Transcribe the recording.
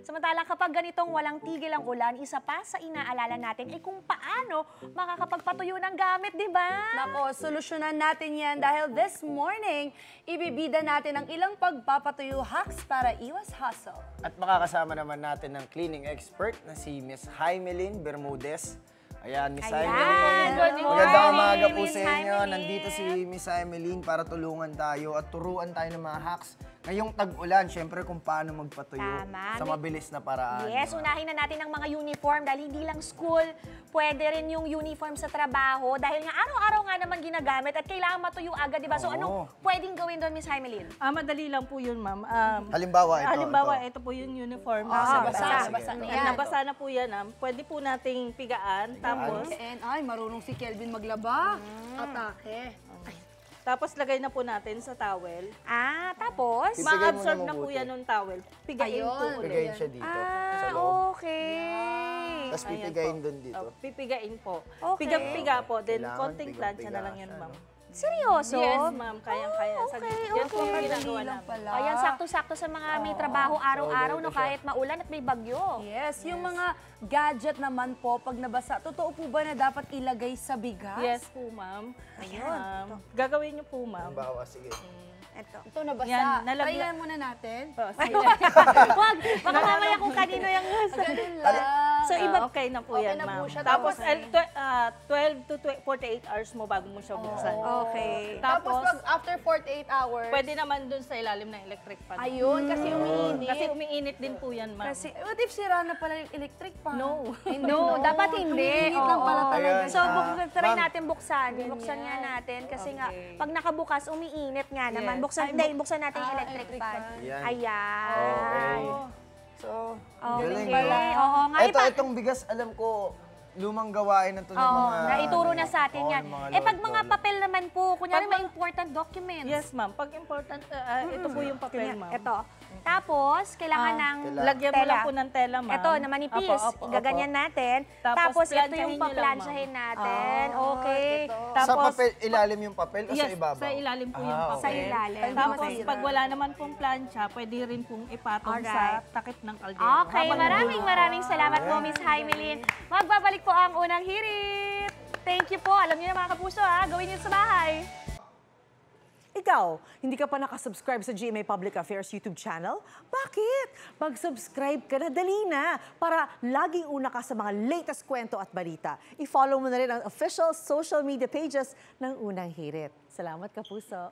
Samantala kapag ganitong walang tigil ang ulan, isa pa sa inaalala natin ay kung paano makakapagpatuyo ng gamit, di ba? Nako, solusyonan natin yan dahil this morning, ibibida natin ang ilang pagpapatuyo hacks para iwas hustle. At makakasama naman natin ng cleaning expert na si Miss Jaimelyn Bermudez. Ayan, Miss Jaimelyn. good morning, Magandang umaga po Miss sa inyo. Jaimelyn. Nandito si Miss Jaimelyn para tulungan tayo at turuan tayo ng mga hacks. Ngayong tag-ulan, syempre kung paano magpatuyo Tama. sa mabilis na paraan. Yes, unahin na natin ang mga uniform dahil hindi lang school, pwede rin yung uniform sa trabaho dahil nga araw-araw nga naman ginagamit at kailangan matuyo agad, di ba? So Oo. anong pwedeng gawin doon, Miss Jaimelyn? Madali lang po yun, ma'am. Halimbawa, ito po yung uniform. basa. Basa na At yan. nabasa na po yan, pwede po nating pigaan. Tapos, Ay, marunong si Kelvin maglaba. Atake. tapos lagay na po natin sa towel. Tapos? Pipigay mo na Ma-absorb na po mabuti. yan ng towel. Pigain po Ayun. ulit. pigayin siya dito sa loob. Okay. Tapos Ayan pipigayin po. doon dito. Pipigain po. Okay. Pigang-piga po. Then, Kailangan konting plancha na lang pigang-piga yun, siya, ma'am. no? Seryoso? Yes, ma'am. Kayang-kaya. okay, Yan po ang okay. ginagawa Lang namin. pala. Ayan, sakto-sakto sa mga may trabaho araw-araw, no, So, ganito siya. kahit maulan at may bagyo. Yes, yung mga gadget naman po, pag nabasa, totoo po ba na dapat ilagay sa bigas? Yes po, ma'am. Ayun. Gagawin niyo po, ma'am. Halimbawa, sige. Ito. Ito nabasa. Yan, Tryhan muna natin. Oh, sige. Wag, baka mamaya kung kanino yung Ganun lang. So, iba, Okay na po Okay yan, na po ma'am. siya. Tapos, Tapos, 12 to 48 hours mo bago mo siya buksan. Okay. Tapos Tapos, pag after 48 hours, pwede naman dun sa ilalim ng electric fan. ayun, kasi umiinit. Kasi umiinit din po yan, ma'am. Kasi, What if sira na pala yung electric fan? No. no, dapat hindi. Umiinit lang pala Oo. talaga. Ayan. So, try Ma'am. natin buksan. Buksan nga natin kasi nga, Okay. pag nakabukas, umiinit nga naman. Yes. Buksan natin yung electric electric fan. fan. Yan. Ayan. Okay. So, Okay. galing. Oo nga. Itong bigas, alam ko, lumang gawain na to ng Oo, mga... naituro na sa atin Oo, yan. ng mga Pag mga lolo. papel naman po, kunyari Pag may important documents. Yes, ma'am. Pag important, ito po yung papel, ma'am. Ito. Tapos, kailangan ng Lagyan mo tela. lang po ng tela, ma'am. Ito, na manipis. Opo, opo, Igaganyan opo. natin. Tapos, Tapos, ito plansyahin yung nyo lang, paplansyahin natin. Okay. Sa papel, ilalim yung papel o sa Yes, ibabaw? sa ilalim po yung Ah, papel. Sa ilalim. Tapos, Okay. pag wala naman pong plancha, pwede rin pong ipatong Alright. sa takip ng kaldero. Okay, maraming salamat po, Miss Jaimelyn. Magbabalik po ang unang hirit. Thank you po. Alam niyo na mga kapuso, gawin niyo sa bahay. Ikaw, hindi ka pa nakasubscribe sa GMA Public Affairs YouTube channel? Bakit? Mag-subscribe ka na, dali na, para laging una ka sa mga latest kwento at balita. I-follow mo na rin ang official social media pages ng Unang Hirit. Salamat, kapuso.